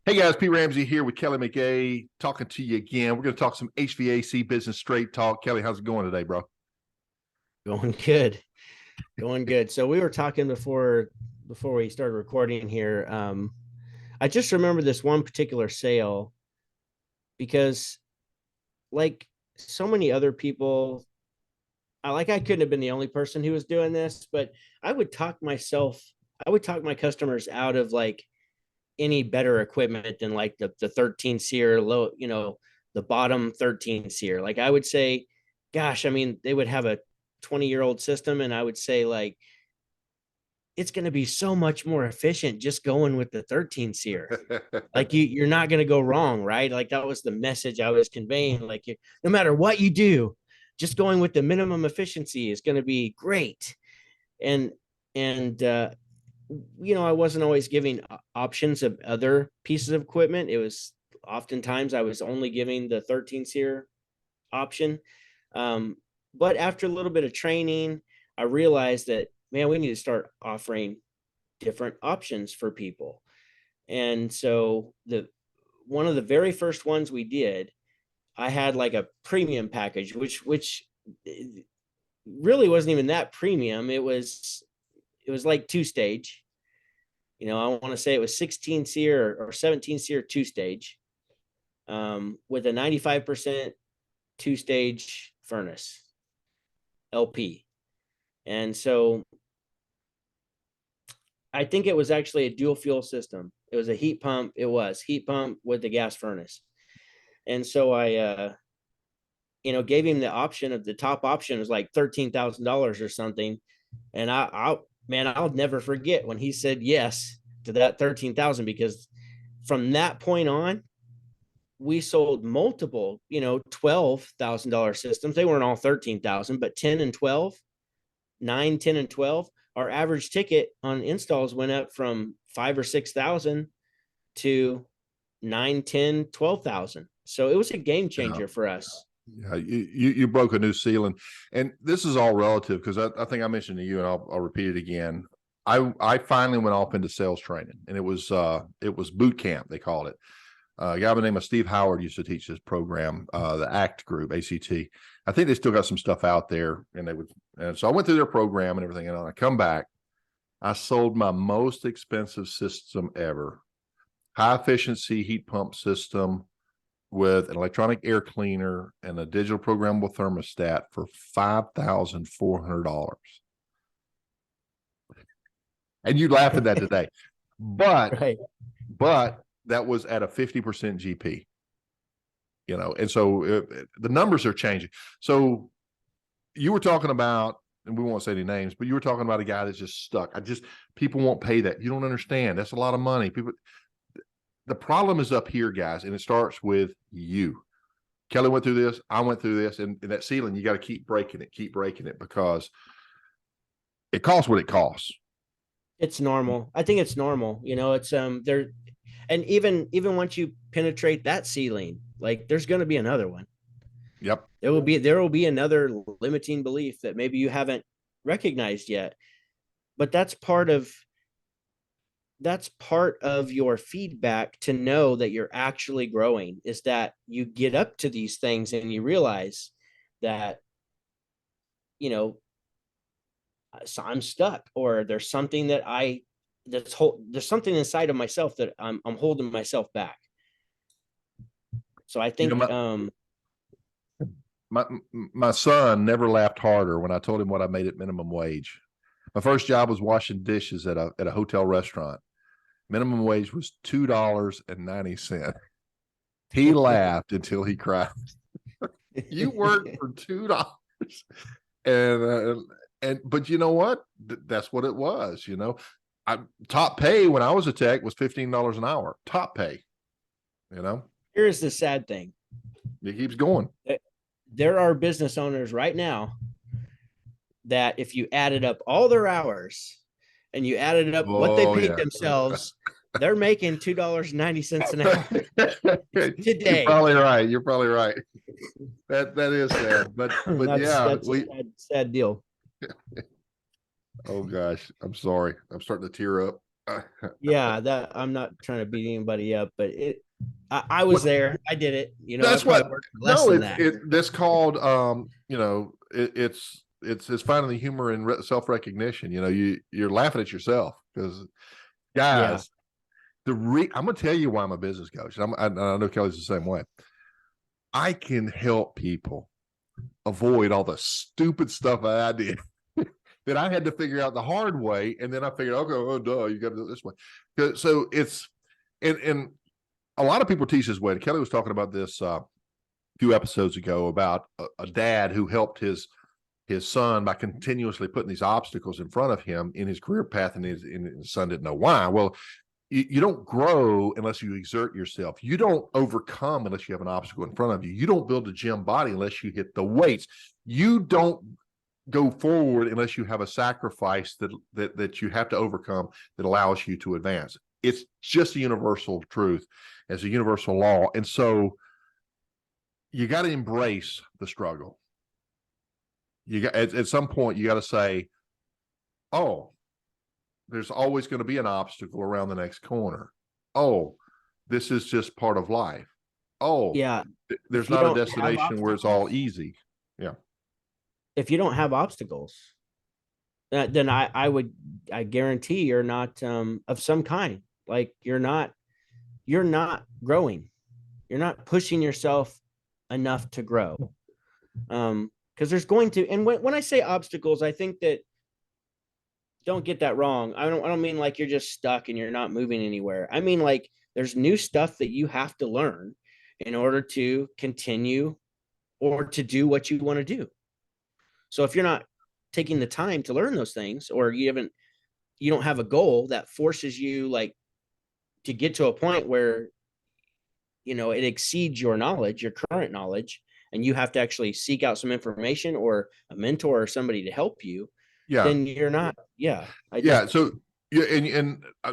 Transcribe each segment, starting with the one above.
Hey guys, Pete Ramsey here with Kelley McKay, talking to you again. We're going to talk some HVAC business straight talk. Kelley, how's it going today, bro? Going good. Going good. So we were talking before we started recording here. I just remember this one particular sale because like so many other people, I couldn't have been the only person who was doing this, but I would talk myself, I would talk my customers out of like any better equipment than like the 13 SEER low, the bottom 13 SEER. Like I would say, gosh, I mean, they would have a 20-year-old system, and I would say like it's going to be so much more efficient just going with the 13 SEER. Like you're not going to go wrong, right? Like that was the message I was conveying. Like no matter what you do, just going with the minimum efficiency is going to be great. And and I wasn't always giving options of other pieces of equipment. It was oftentimes I was only giving the 13 SEER option. But after a little bit of training, I realized that, man, we need to start offering different options for people. And so one of the very first ones we did, I had like a premium package, which really wasn't even that premium. It was like two stage. I want to say it was 16 SEER or 17 SEER two stage, with a 95% two stage furnace LP. And so I think it was actually a dual fuel system. It was a heat pump. It was heat pump with the gas furnace. And so I, gave him the option of the top option was like $13,000 or something. And I'll never forget when he said yes to that 13,000, because from that point on, we sold multiple, $12,000 systems. They weren't all 13,000, but 10 and 12, 9, 10, and 12. Our average ticket on installs went up from 5 or 6,000 to 9, 10, 12,000. So it was a game changer for us. Yeah, you broke a new ceiling, and this is all relative because I think I mentioned to you, and I'll repeat it again. I finally went off into sales training, and it was boot camp, they called it. A guy by the name of Steve Howard used to teach this program, the ACT group, ACT. I think they still got some stuff out there, and so I went through their program and everything, and I come back, I sold my most expensive system ever, high efficiency heat pump system with an electronic air cleaner and a digital programmable thermostat for $5,400. And you laugh at that today, but Right. but that was at a 50% GP, and so the numbers are changing. So you were talking about, and we won't say any names, but you were talking about a guy that's just stuck. People won't pay that. You don't understand. That's a lot of money. The problem is up here, guys, and it starts with you. Kelley went through this. I went through this, and that ceiling, you got to keep breaking it because it costs what it costs. It's normal. I think it's normal. It's there. And even once you penetrate that ceiling, like there's going to be another one. Yep. There will be another limiting belief that maybe you haven't recognized yet. But that's part of your feedback to know that you're actually growing, is that you get up to these things and you realize that, so I'm stuck, or there's something there's something inside of myself that I'm holding myself back. So I think, my son never laughed harder when I told him what I made at minimum wage. My first job was washing dishes at a hotel restaurant. Minimum wage was $2.90. He laughed until he cried. You worked for $2, but you know what? That's what it was. Top pay when I was a tech was $15 an hour. Top pay. Here's the sad thing. It keeps going. There are business owners right now that if you added up all their hours and you added up what they paid themselves, they're making $2.90 an hour today. You're probably right. That is sad, but that's a sad deal. Oh gosh, I'm sorry. I'm starting to tear up. Yeah, that I'm not trying to beat anybody up, but I was What there. I did it. I that's probably what worked for less no, than it's that. this called it's finding the humor in self-recognition. You're laughing at yourself because Yeah. guys, I'm gonna tell you why I'm a business coach. I know Kelly's the same way. I can help people avoid all the stupid stuff I did that I had to figure out the hard way, and then I figured, okay, oh duh, you got to do it this way. So it's and a lot of people teach this way. Kelly was talking about this a few episodes ago about a dad who helped his son by continuously putting these obstacles in front of him in his career path, and his son didn't know why. Well, you don't grow unless you exert yourself. You don't overcome unless you have an obstacle in front of you. You don't build a gym body unless you hit the weights. You don't go forward unless you have a sacrifice that you have to overcome that allows you to advance. It's just a universal truth, as a universal law. And so you got to embrace the struggle. You got at some point you got to say, oh, there's always going to be an obstacle around the next corner. Oh, this is just part of life. Oh, Yeah. there's If you not a don't have destination where it's all obstacles, easy. Yeah. if you don't have obstacles, then I guarantee you're not of some kind. Like you're not growing. You're not pushing yourself enough to grow. Because there's going to, and when I say obstacles, I think that, don't get that wrong. I don't mean like you're just stuck and you're not moving anywhere. I mean like there's new stuff that you have to learn in order to continue or to do what you want to do. So if you're not taking the time to learn those things, or you don't have a goal that forces you like to get to a point where it exceeds your knowledge, your current knowledge, and you have to actually seek out some information or a mentor or somebody to help you, Yeah. then you're not. Yeah. I Yeah. just, So yeah, and I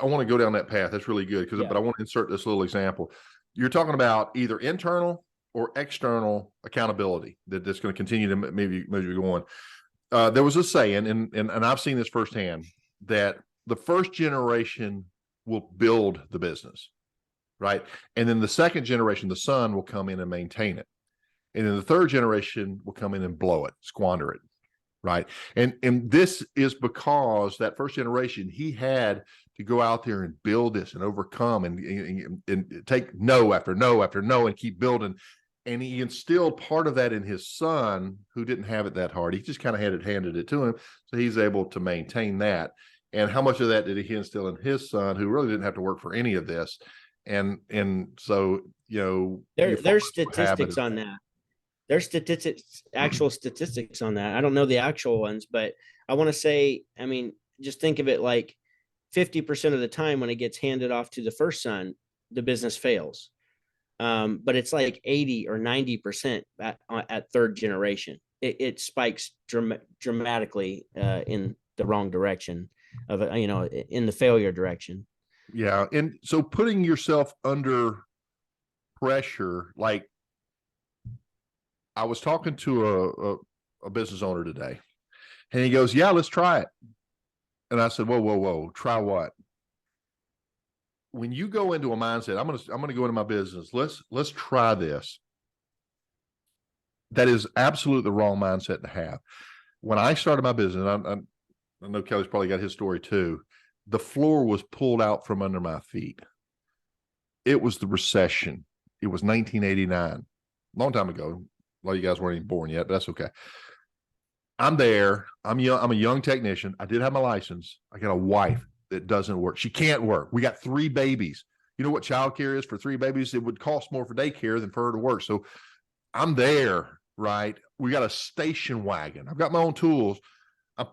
want to go down that path. That's really good yeah. but I want to insert this little example. You're talking about either internal or external accountability that's going to continue to maybe go on. There was a saying, and I've seen this firsthand, that the first generation will build the business, right? And then the second generation, the son, will come in and maintain it. And then the third generation will come in and blow it, squander it, right? And this is because that first generation, he had to go out there and build this and overcome and take no after no after no and keep building. And he instilled part of that in his son, who didn't have it that hard. He just kind of handed it to him, so he's able to maintain that. And how much of that did he instill in his son, who really didn't have to work for any of this? And so There's statistics on that. There's statistics, actual statistics on that. I don't know the actual ones, but I want to say, I mean, just think of it like 50% of the time when it gets handed off to the first son, the business fails. But it's like 80 or 90% at third generation. It spikes dramatically in the wrong direction of in the failure direction. Yeah. And so putting yourself under pressure, like I was talking to a business owner today, and he goes, yeah, let's try it. And I said, whoa, try what? When you go into a mindset, I'm gonna go into my business. Let's try this. That is absolutely the wrong mindset to have. When I started my business, I know Kelly's probably got his story too. The floor was pulled out from under my feet. It was the recession. It was 1989, long time ago. A lot of you guys weren't even born yet, but that's okay. I'm there. I'm young. I'm a young technician. I did have my license. I got a wife that doesn't work. She can't work. We got 3 babies. You know what childcare is for 3 babies? It would cost more for daycare than for her to work. So I'm there, right? We got a station wagon. I've got my own tools. I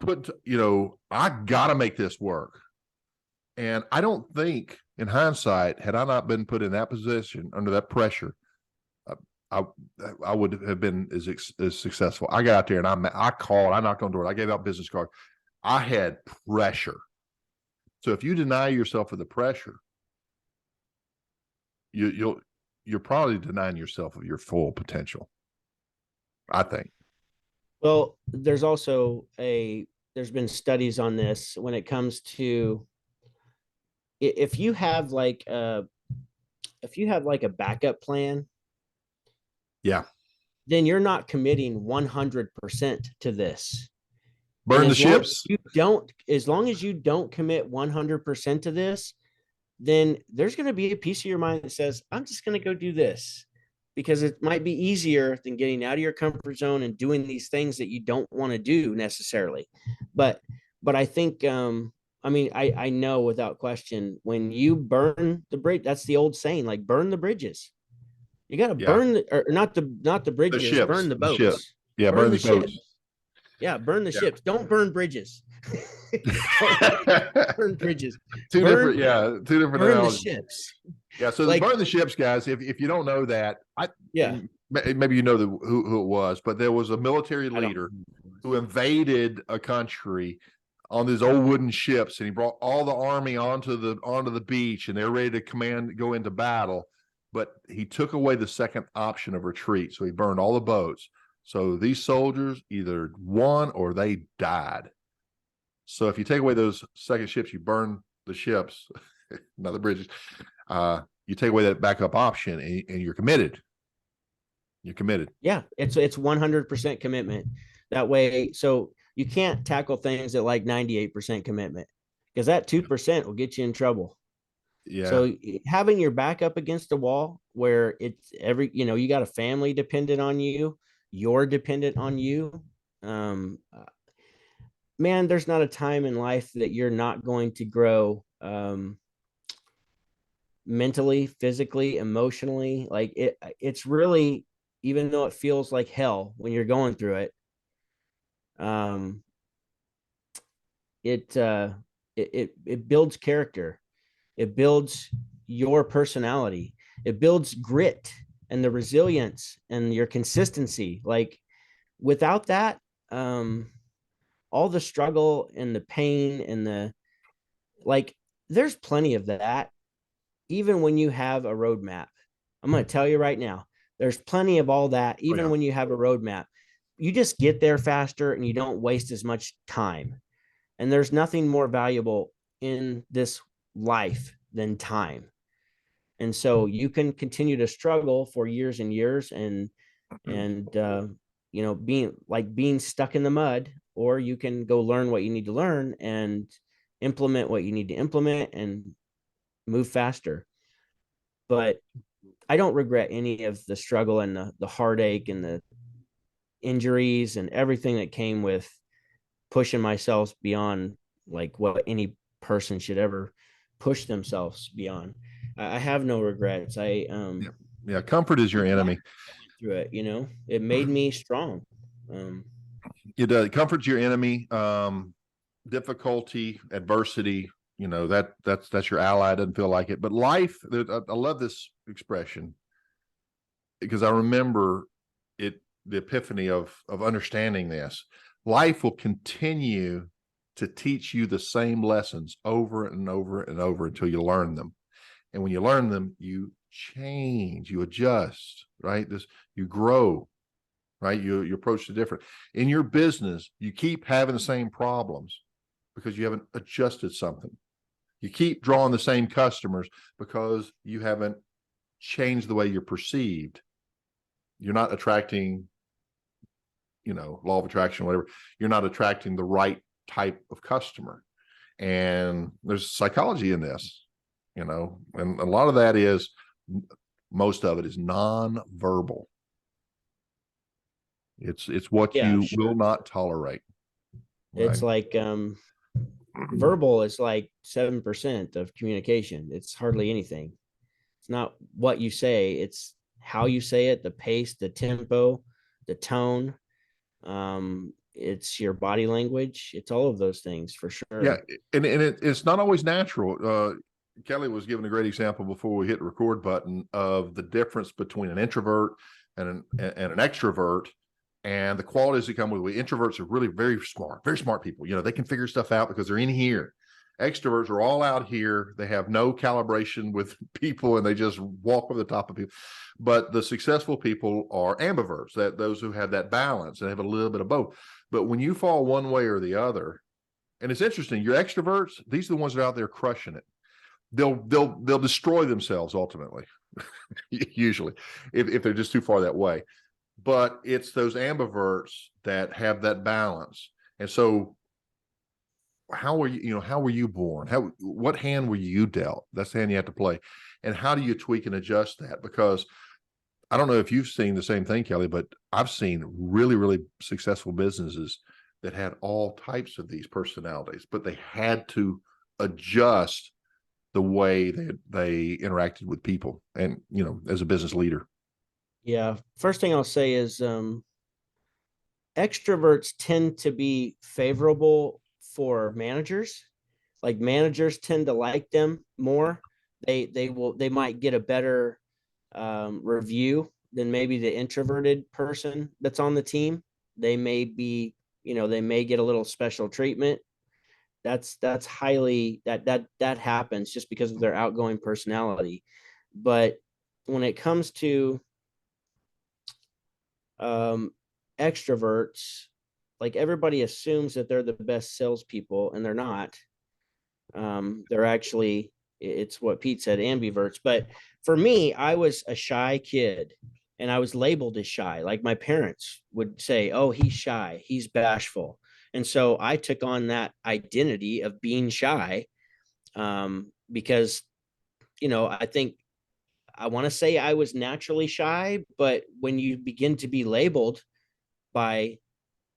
got to make this work. And I don't think, in hindsight, had I not been put in that position under that pressure, I would have been as successful. I got out there and I called, I knocked on doors, I gave out business cards. I had pressure. So if you deny yourself of the pressure, you're probably denying yourself of your full potential, I think. Well, there's been studies on this when it comes to if you have like a backup plan, Yeah. then you're not committing 100% to this. And Burn the ships. as long as you don't commit 100% to this, then there's going to be a piece of your mind that says, I'm just going to go do this because it might be easier than getting out of your comfort zone and doing these things that you don't want to do necessarily. But I think, I mean, I know without question, when you burn the bridge, that's the old saying, like burn the bridges. You got to Yeah. burn or not the The bridges, ships. burn the The ship. boats. Yeah. Burn Burn the the boats. ships. Yeah, burn the Yeah. ships. Don't burn bridges. Burn bridges. Two different Burn the analogies. ships. Yeah, so Like, burn the ships, guys. If you don't know that, yeah, maybe you know who it was, but there was a military I don't- leader who invaded a country on these old wooden ships, and he brought all the army onto the beach, and they're ready to go into battle. But he took away the second option of retreat, so he burned all the boats. So these soldiers either won or they died. So if you take away those second ships, you burn the ships, not the bridges. You take away that backup option, and you're committed. You're committed. Yeah, it's 100% commitment. That way, so you can't tackle things at like 98% commitment because that 2% will get you in trouble. Yeah. So having your back up against the wall where it's you got a family dependent on you, you're dependent on you. Man, there's not a time in life that you're not going to grow mentally, physically, emotionally. Like it's really, even though it feels like hell when you're going through it, it builds character. It builds your personality. It builds grit and the resilience and your consistency. Like without that, all the struggle and the pain and there's plenty of that. Even when you have a roadmap, I'm going to tell you right now, there's plenty of all that. Even when you have a roadmap, you just get there faster and you don't waste as much time. And there's nothing more valuable in this life than time. And so you can continue to struggle for years and years and being stuck in the mud, or you can go learn what you need to learn and implement what you need to implement and move faster. But I don't regret any of the struggle and the heartache and the injuries and everything that came with pushing myself beyond like what any person should ever push themselves beyond. I have no regrets. Comfort is your enemy. Through it, it made me strong. It does. Comfort's your enemy. Difficulty, adversity, that's your ally. It doesn't feel like it, but life. I love this expression because I remember it, the epiphany of understanding this. Life will continue to teach you the same lessons over and over and over until you learn them. And when you learn them, you change, you adjust, right? You grow, right? You approach it different. In your business, you keep having the same problems because you haven't adjusted something. You keep drawing the same customers because you haven't changed the way you're perceived. You're not attracting, law of attraction, whatever. You're not attracting the right type of customer. And there's psychology in this, and a lot of that is, most of it is non-verbal. It's what you will not tolerate. Right? It's like verbal is like 7% of communication. It's hardly anything. It's not what you say, it's how you say it, the pace, the tempo, the tone. It's your body language. It's all of those things for sure. Yeah, and it's not always natural. Kelley was giving a great example before we hit the record button of the difference between an introvert and an extrovert, and the qualities that come with it. Introverts are really very smart people. They can figure stuff out because they're in here. Extroverts are all out here. They have no calibration with people, and they just walk over the top of people. But the successful people are ambiverts, those who have that balance and have a little bit of both. But when you fall one way or the other, and it's interesting, your extroverts, these are the ones that are out there crushing it. they'll destroy themselves ultimately, usually, if they're just too far that way. But it's those ambiverts that have that balance. And so how were how were you born? What hand were you dealt? That's the hand you have to play. And how do you tweak and adjust that? Because I don't know if you've seen the same thing, Kelley, but I've seen really, really successful businesses that had all types of these personalities, but they had to adjust the way they interacted with people and, as a business leader. Yeah. First thing I'll say is extroverts tend to be favorable for managers. Like managers tend to like them more. They might get a better review than maybe the introverted person that's on the team. They may be, they may get a little special treatment. That's highly that happens just because of their outgoing personality. But when it comes to extroverts, like everybody assumes that they're the best salespeople, and they're not. They're actually, it's what Pete said, ambiverts. But for me, I was a shy kid, and I was labeled as shy. Like my parents would say, "Oh, he's shy, he's bashful," and so I took on that identity of being shy, because I think I want to say I was naturally shy, but when you begin to be labeled by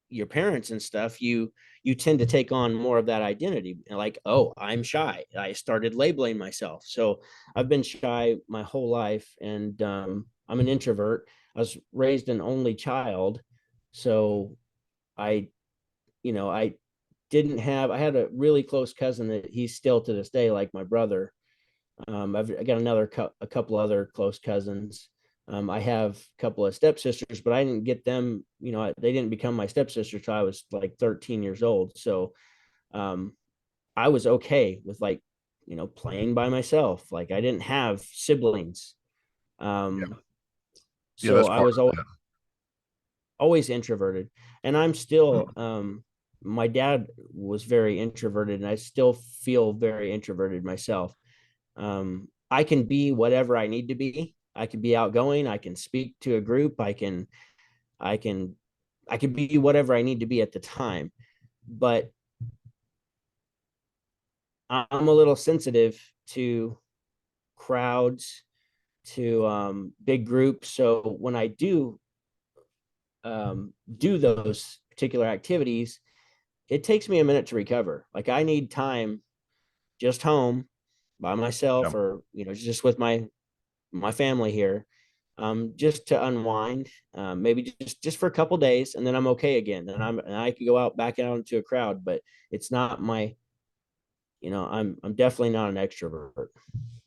your parents and stuff, you tend to take on more of that identity. Like, oh, I'm shy. I started labeling myself. So I've been shy my whole life, and I'm an introvert. I was raised an only child, so I, I didn't have. I had a really close cousin that he's still to this day like my brother. I got a couple other close cousins. I have a couple of stepsisters, but I didn't get them, they didn't become my stepsister till I was like 13 years old. So um, I was okay with like, playing by myself. Like I didn't have siblings. Yeah. Um, Yeah. so That's I part was of that. always introverted, and I'm still, my dad was very introverted, and I still feel very introverted myself. I can be whatever I need to be. I can be outgoing. I can speak to a group. I can, I can be whatever I need to be at the time. But I'm a little sensitive to crowds, to big groups. So when I do those particular activities, it takes me a minute to recover. Like I need time just home by myself, Yeah. or just with my family here, just to unwind, maybe just for a couple days, and then I'm okay again. And I could go out back out into a crowd, but it's not my, I'm definitely not an extrovert,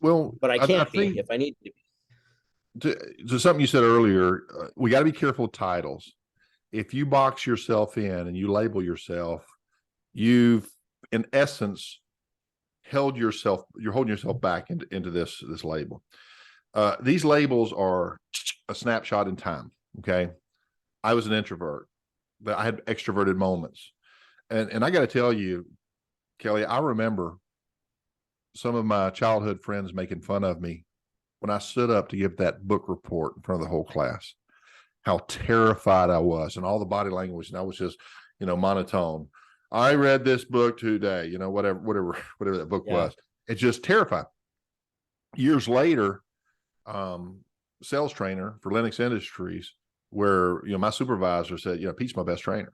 Well, but I I can't be think if I need to be. to something you said earlier, we got to be careful of titles. If you box yourself in and you label yourself, you've in essence you're holding yourself back into this label. These labels are a snapshot in time. Okay. I was an introvert, but I had extroverted moments. And I got to tell you, Kelley, I remember some of my childhood friends making fun of me when I stood up to give that book report in front of the whole class, how terrified I was, and all the body language. And I was just, monotone. I read this book today, whatever that book Yeah. was. It's just terrified. Years later, sales trainer for Lennox Industries, where my supervisor said, Pete's my best trainer.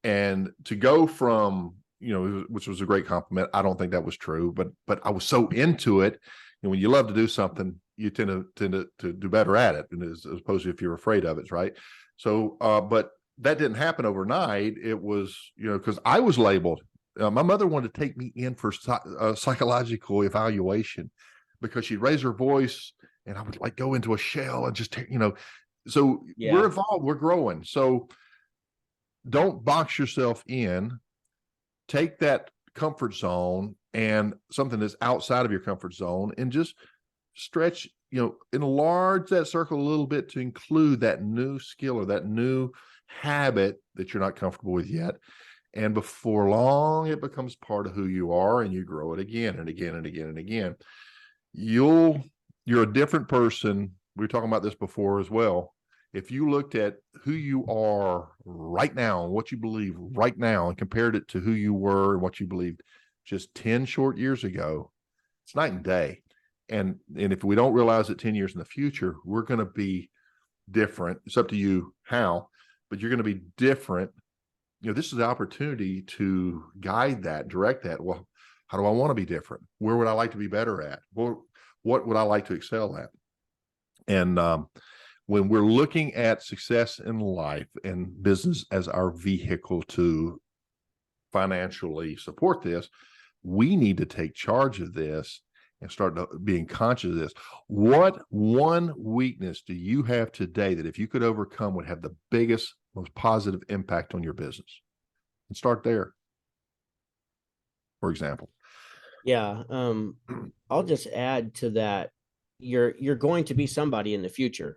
And to go from, which was a great compliment. I don't think that was true, but I was so into it. And when you love to do something, you tend to do better at it, and as opposed to if you're afraid of it, right? So, but that didn't happen overnight. It was, because I was labeled. My mother wanted to take me in for psychological evaluation because she'd raise her voice, and I would like go into a shell and just, So we're Yeah. evolved, we're growing. So don't box yourself in. Take that comfort zone and something that's outside of your comfort zone, and just stretch, enlarge that circle a little bit to include that new skill or that new habit that you're not comfortable with yet. And before long, it becomes part of who you are, and you grow it again and again and again and again. You're a different person. We were talking about this before as well. If you looked at who you are right now and what you believe right now and compared it to who you were and what you believed just 10 short years ago, it's night and day. And if we don't realize it 10 years in the future, we're going to be different. It's up to you how, but you're going to be different. This is the opportunity to guide that, direct that. Well, how do I want to be different? Where would I like to be better at? What would I like to excel at? And when we're looking at success in life and business as our vehicle to financially support this, we need to take charge of this and start being conscious of this. What one weakness do you have today that if you could overcome would have the biggest, most positive impact on your business? And start there, for example. Yeah. I'll just add to that. You're going to be somebody in the future.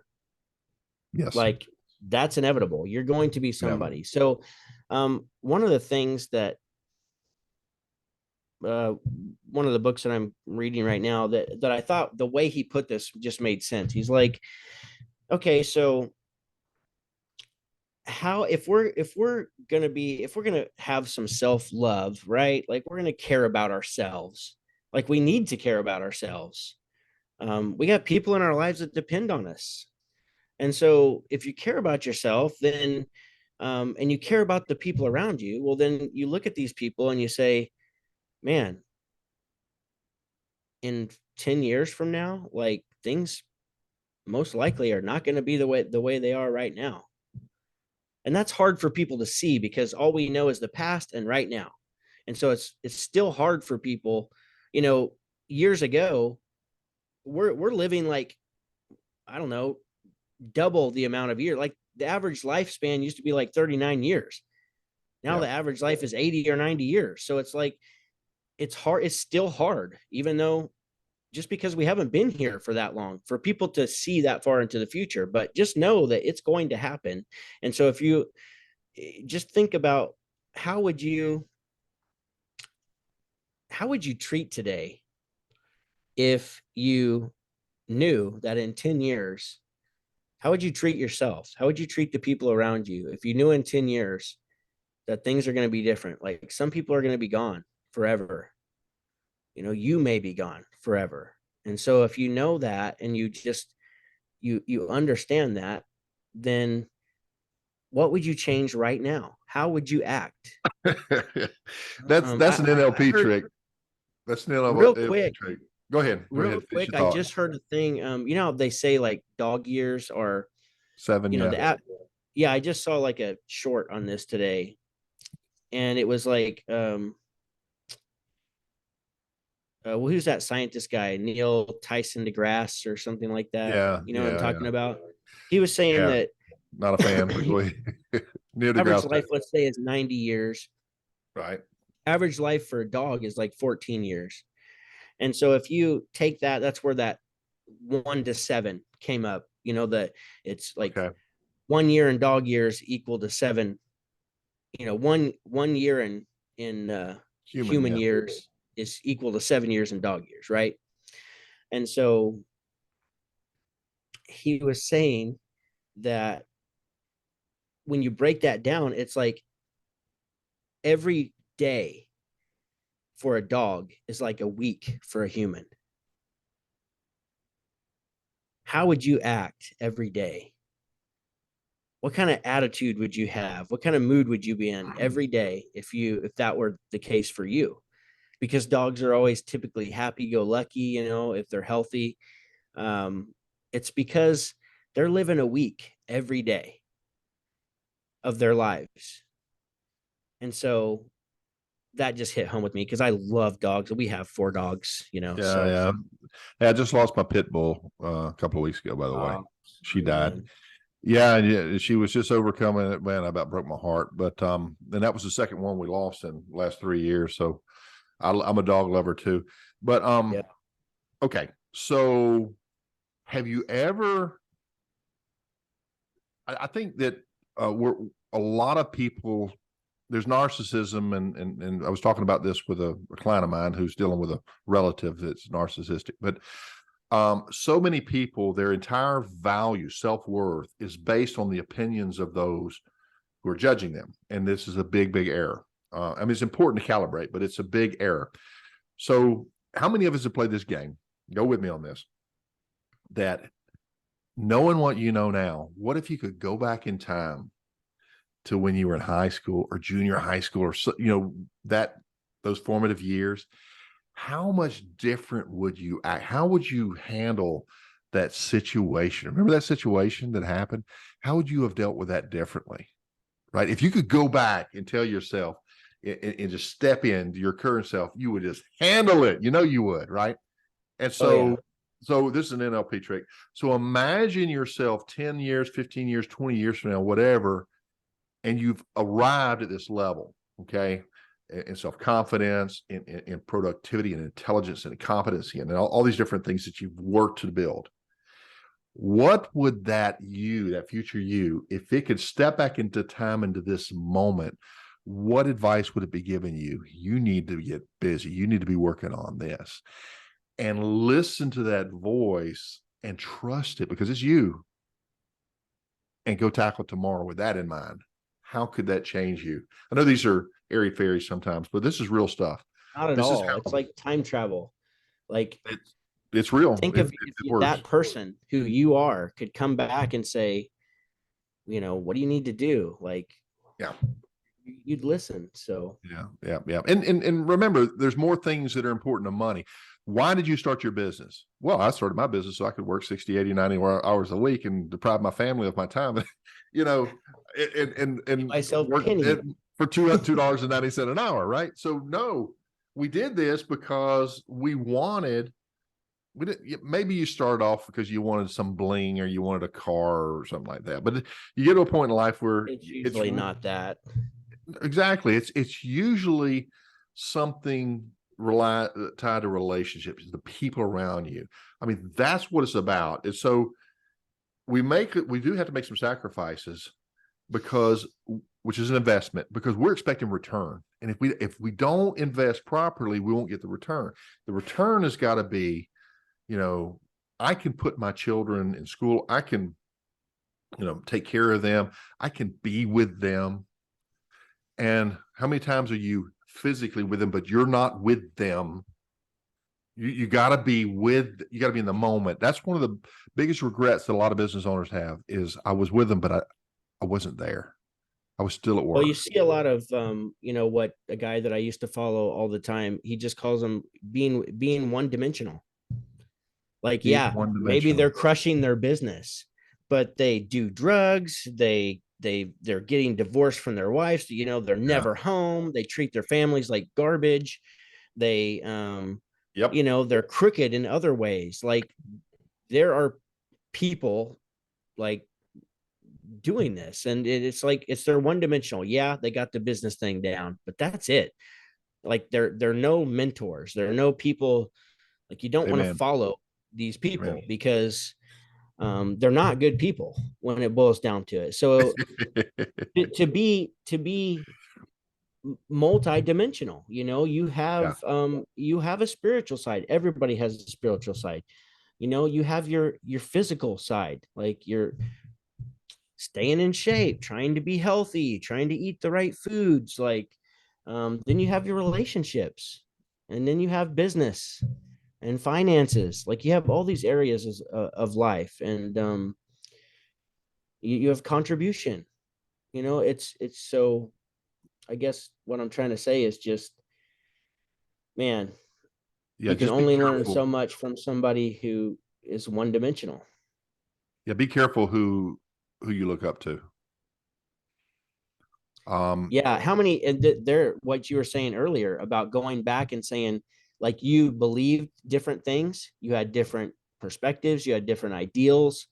Yes. Like, that's inevitable. You're going to be somebody. Yeah. So one of the things that one of the books that I'm reading right now that I thought the way he put this just made sense. He's like, okay, so how, if we're gonna have some self-love, right? Like, we're gonna care about ourselves. Like, we need to care about ourselves. We got people in our lives that depend on us. And so if you care about yourself, then and you care about the people around you, well, then you look at these people and you say, man, in 10 years from now, like, things most likely are not going to be the way they are right now. And that's hard for people to see because all we know is the past and right now. And so it's still hard for people. Years ago, we're living, like, I don't know, double the amount of years. Like, the average lifespan used to be like 39 years. Now the average life is 80 or 90 years. So it's like, it's hard. It's still hard, even though, just because we haven't been here for that long, for people to see that far into the future. But just know that it's going to happen. And so if you just think about, how would you treat today if you knew that in 10 years, how would you treat yourself? How would you treat the people around you if you knew in 10 years that things are going to be different? Like, some people are going to be gone forever. You may be gone forever. And so if you know that, and you just, you understand that, then what would you change right now? How would you act? That's an NLP trick. That's an NLP trick. Go ahead. Real quick, I just heard a thing. They say, like, dog years are 7. Yeah, I just saw like a short on this today, and it was like, who's that scientist guy? Neil Tyson deGrasse or something like that. Yeah. What I'm talking about? He was saying that, not a fan, but go ahead. Average life, let's say, is 90 years. Right. Average life for a dog is like 14 years. And so if you take that, that's where that 1 to 7 came up. It's like 1 year in dog years equal to 7. One year in human years is equal to 7 years in dog years, right? And so he was saying that when you break that down, it's like every day for a dog is like a week for a human. How would you act every day? What kind of attitude would you have? What kind of mood would you be in every day if that were the case for you? Because dogs are always typically happy-go-lucky, if they're healthy. It's because they're living a week every day of their lives. And so that just hit home with me because I love dogs. We have 4 dogs, Yeah. I just lost my pit bull a couple of weeks ago, by the way. She died. Man. Yeah, she was just overcoming it. Man, I about broke my heart. But and that was the second one we lost in the last 3 years. So I'm a dog lover too. But okay. So have you ever? I think that we're a lot of people there's narcissism, and I was talking about this with a client of mine who's dealing with a relative that's narcissistic. But so many people, their entire value, self-worth, is based on the opinions of those who are judging them, and this is a big error. I mean, it's important to calibrate, but it's a big error. So, how many of us have played this game? Go with me on this. That knowing what you know now, what if you could go back in time to when you were in high school or junior high school, or that those formative years? How much different would you act? How would you handle that situation? Remember that situation that happened? How would you have dealt with that differently? Right? If you could go back and tell yourself and just step into your current self, you would just handle it. You would, right? And so, so this is an NLP trick. So imagine yourself 10 years, 15 years, 20 years from now, whatever, and you've arrived at this level, okay? In self-confidence, in productivity and intelligence and competency, and all these different things that you've worked to build. What would that future you, if it could step back into time, into this moment, what advice would it be giving you? You need to get busy. You need to be working on this, and listen to that voice and trust it, because it's you, and go tackle tomorrow with that in mind. How could that change you? I know these are airy fairy sometimes, but this is real stuff. Not at This is all. It's like time travel. Like, it's real. think of if that person who you are could come back and say, what do you need to do? Like, yeah, you'd listen. So yeah. And remember, there's more things that are important than money. Why did you start your business? Well, I started my business so I could work 60, 80, 90 hours a week and deprive my family of my time. And myself work for $2.90 an hour, right? So no, we did this because we didn't, maybe you started off because you wanted some bling or you wanted a car or something like that. But you get to a point in life where it's usually not that. Exactly. It's usually something tied to relationships, the people around you. I mean, that's what it's about. And so we do have to make some sacrifices, which is an investment, because we're expecting return. And if we don't invest properly, we won't get the return. The return has got to be, I can put my children in school. I can, take care of them. I can be with them. And how many times are you physically with them, but you're not with them? You got to be in the moment. That's one of the biggest regrets that a lot of business owners have, is I was with them, but I wasn't there. I was still at work. Well, you see a lot of, what a guy that I used to follow all the time, he just calls them being one dimensional. Like, maybe they're crushing their business, but they do drugs. They're getting divorced from their wives. They're never home. They treat their families like garbage. They, they're crooked in other ways. Like, there are people like doing this, and it's like, it's their one dimensional. Yeah, they got the business thing down, but that's it. Like, they're no mentors. There are no people. Like, you don't want to follow these people because they're not good people when it boils down to it. So to be multi-dimensional, you have a spiritual side. Everybody has a spiritual side. You have your physical side, like you're staying in shape, trying to be healthy, trying to eat the right foods. Like, then you have your relationships, and then you have business and finances. Like, you have all these areas of life, and you have contribution. It's so, I guess what I'm trying to say is just, man, you can only learn so much from somebody who is one dimensional. Yeah, be careful who you look up to. How many, and there, what you were saying earlier about going back and saying, like, you believed different things, you had different perspectives, you had different ideals.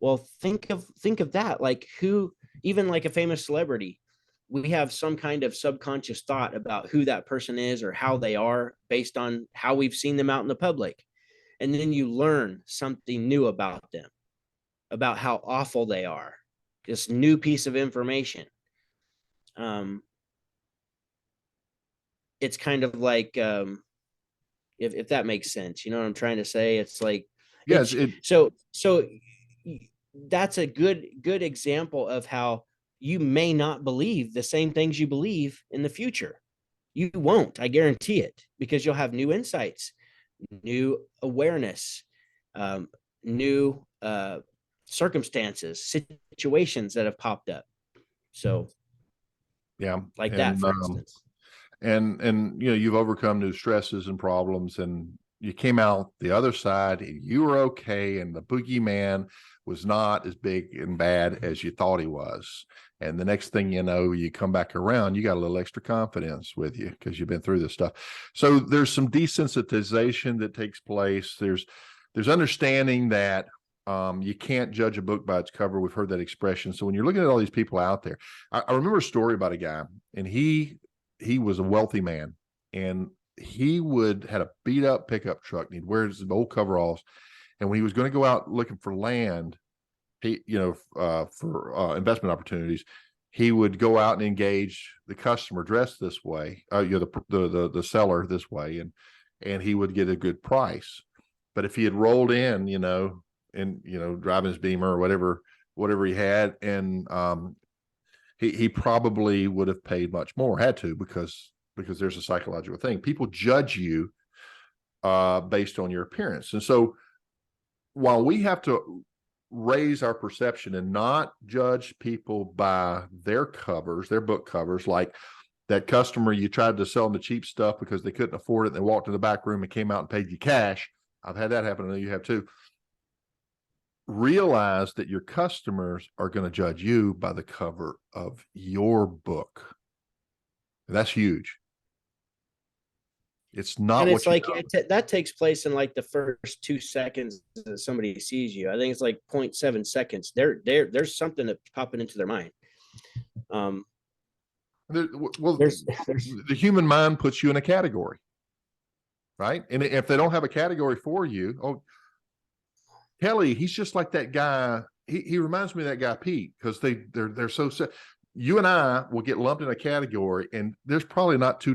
Well, think of that. Like, who, even like a famous celebrity, we have some kind of subconscious thought about who that person is or how they are based on how we've seen them out in the public. And then you learn something new about them, about how awful they are. This new piece of information. it's kind of like, if that makes sense, you know what I'm trying to say? It's like, Yes, that's a good example of how you may not believe the same things you believe in the future. You won't, I guarantee it, because you'll have new insights, new awareness, um, new circumstances, situations that have popped up. So, yeah. like that, for instance. And you've overcome new stresses and problems, and you came out the other side and you were okay, and the boogeyman was not as big and bad as you thought he was. And the next thing you know, you come back around, you got a little extra confidence with you because you've been through this stuff. So there's some desensitization that takes place. There's understanding that you can't judge a book by its cover. We've heard that expression. So when you're looking at all these people out there, I remember a story about a guy, and he was a wealthy man, and he had a beat up pickup truck, and he'd wear his old coveralls. And when he was going to go out looking for land, for investment opportunities, he would go out and engage the customer dressed this way, the seller this way, and he would get a good price. But if he had rolled in, and driving his Beamer or whatever he had, and he probably would have paid much more, had to, because there's a psychological thing. People judge you based on your appearance. And so while we have to raise our perception and not judge people by their book covers, like that customer you tried to sell them the cheap stuff because they couldn't afford it, and they walked in the back room and came out and paid you cash. I've had that happen. I know you have too. Realize that your customers are going to judge you by the cover of your book. And that's huge. It's not, and it's like that takes place in like the first 2 seconds that somebody sees you. I think it's like 0.7 seconds. There's something that's popping into their mind. The human mind puts you in a category, right? And if they don't have a category for you, Kelley, he's just like that guy. He reminds me of that guy Pete, because they're so set. You and I will get lumped in a category, and there's probably not two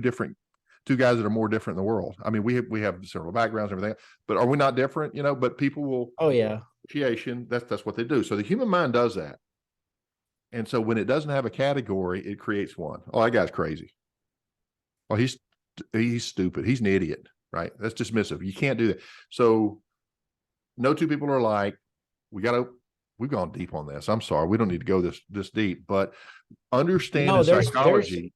guys that are more different in the world. I mean, we have several backgrounds and everything, but are we not different? But people will. Oh yeah. Appreciation. That's what they do. So the human mind does that. And so when it doesn't have a category, it creates one. Oh, that guy's crazy. Oh, he's stupid. He's an idiot, right? That's dismissive. You can't do that. So no two people are alike. We've gone deep on this. I'm sorry. We don't need to go this deep, but understand psychology.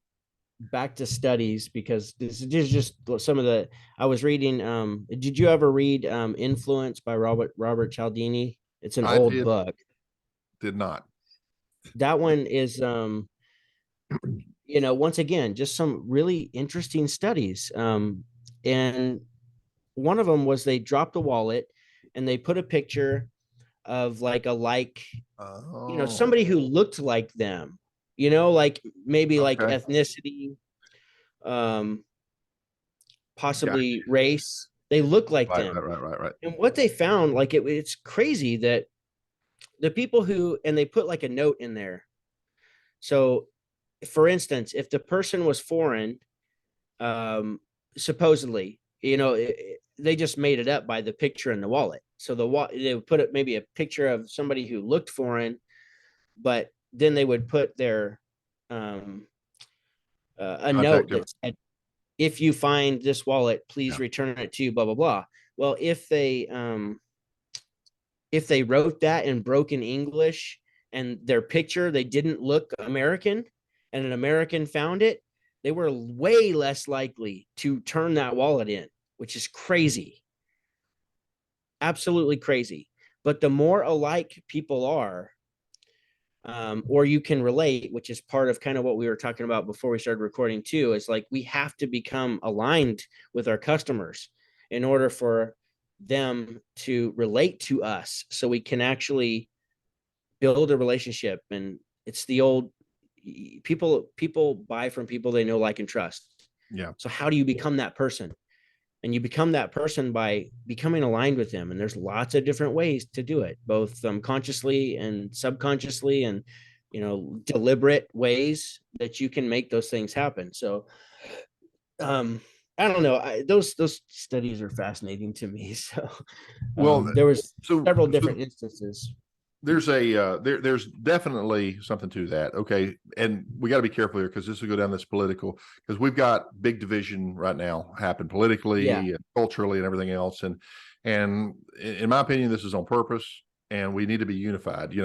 Back to studies, because this is just some of the, I was reading. Did you ever read Influence by Robert Cialdini? It's an old book. Did not. That one is once again, just some really interesting studies. And one of them was they dropped a wallet and they put a picture of like somebody who looked like them, like maybe like ethnicity, possibly race. They look like them. Right. And what they found, like it's crazy that the people and they put like a note in there. So for instance, if the person was foreign, supposedly, they just made it up by the picture in the wallet. So they would put maybe a picture of somebody who looked foreign, but then they would put their a note that said, if you find this wallet, please return it to blah blah blah. Well, if they wrote that in broken English and their picture, they didn't look American, and an American found it, they were way less likely to turn that wallet in, which is crazy. Absolutely crazy. But the more alike people are, or you can relate, which is part of kind of what we were talking about before we started recording too, is like we have to become aligned with our customers in order for them to relate to us, so we can actually build a relationship. And it's the old people buy from people they know, like, and trust. Yeah. So how do you become that person? And you become that person by becoming aligned with them. And there's lots of different ways to do it, both consciously and subconsciously, and deliberate ways that you can make those things happen. So I don't know. Those studies are fascinating to me. So Well, there was several so different instances. there's definitely something to that. Okay, and we got to be careful here because this will go down this political, because we've got big division right now happen Yeah. politically and culturally and everything else, and in my opinion, this is on purpose, and we need to be unified.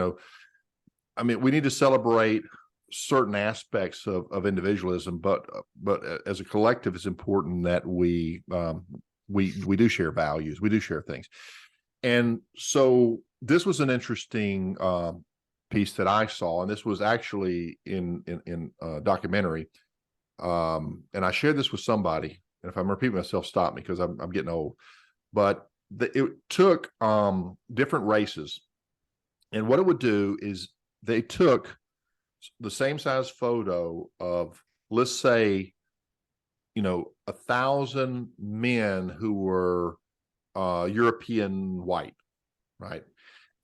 I mean, we need to celebrate certain aspects of individualism, but as a collective, it's important that we do share values, we do share things. And so this was an interesting piece that I saw, and this was actually in a documentary. And I shared this with somebody, and if I'm repeating myself, stop me because I'm getting old. But it took different races, and what it would do is they took the same size photo of, let's say, 1,000 men who were European white, right?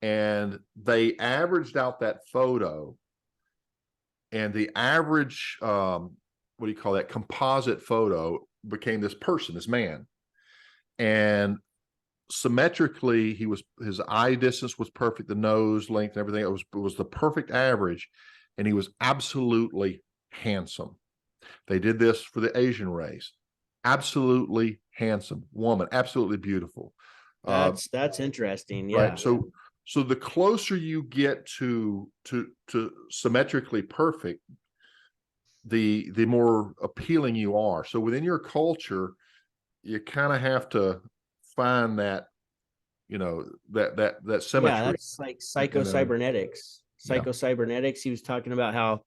And they averaged out that photo, and the average, what do you call that, composite photo became this person, this man. And symmetrically, his eye distance was perfect, the nose length and everything. It was the perfect average, and he was absolutely handsome. They did this for the Asian race. Absolutely handsome woman, absolutely beautiful. That's interesting. Right. Yeah. So the closer you get to symmetrically perfect, the more appealing you are. So within your culture, you kind of have to find that, that Yeah, symmetry. that's like And psycho-cybernetics. yeah, Psycho-cybernetics, he was talking about how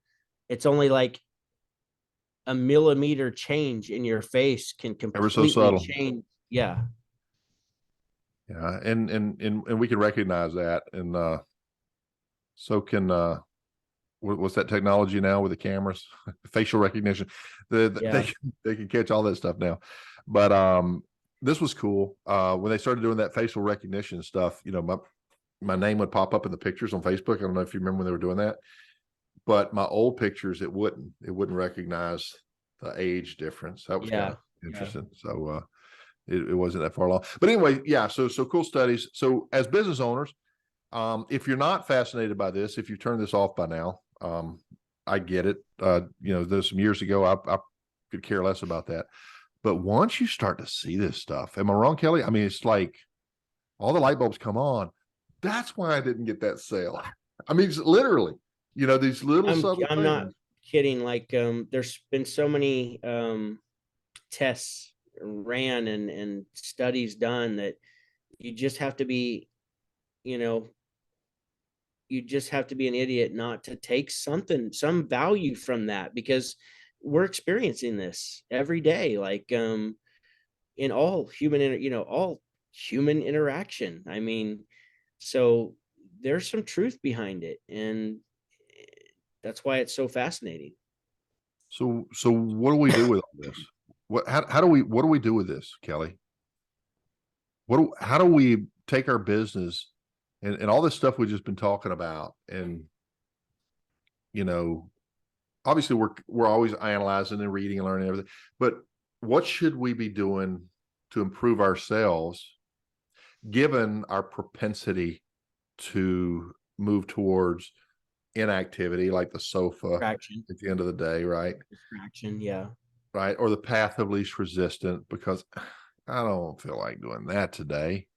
it's only like a millimeter change in your face can ever so completely subtle. change. Yeah. Yeah, and we can recognize that, and so can what's that technology now with the cameras, facial recognition. Yeah. They can catch all that stuff now. But this was cool. When they started doing that facial recognition stuff, my name would pop up in the pictures on Facebook. I don't know if you remember when they were doing that, but my old pictures, it wouldn't recognize the age difference. That was kind Yeah. of Yeah. interesting. So it wasn't that far along. But anyway, yeah. So cool studies. So as business owners, if you're not fascinated by this, if you turn this off by now, I get it. There's some years ago, I could care less about that. But once you start to see this stuff, am I wrong, Kelley? I mean, it's like all the light bulbs come on. That's why I didn't get that sale. I mean, it's literally, these little subtle I'm not things. kidding. Like, there's been so many tests ran and studies done that you just have to be, you know, you just have to be an idiot not to take some value from that, because we're experiencing this every day. Like, in all all human interaction. I mean, so there's some truth behind it, and that's why it's so fascinating. So what do we do with all this? What do we do with this, Kelley? How do we take our business and all this stuff we've just been talking about, and you know obviously we're always analyzing and reading and learning everything, but what should we be doing to improve ourselves given our propensity to move towards inactivity, like the sofa Distraction. at the end of the day, right? Distraction. Yeah. Right, or the path of least resistance, because I don't feel like doing that today.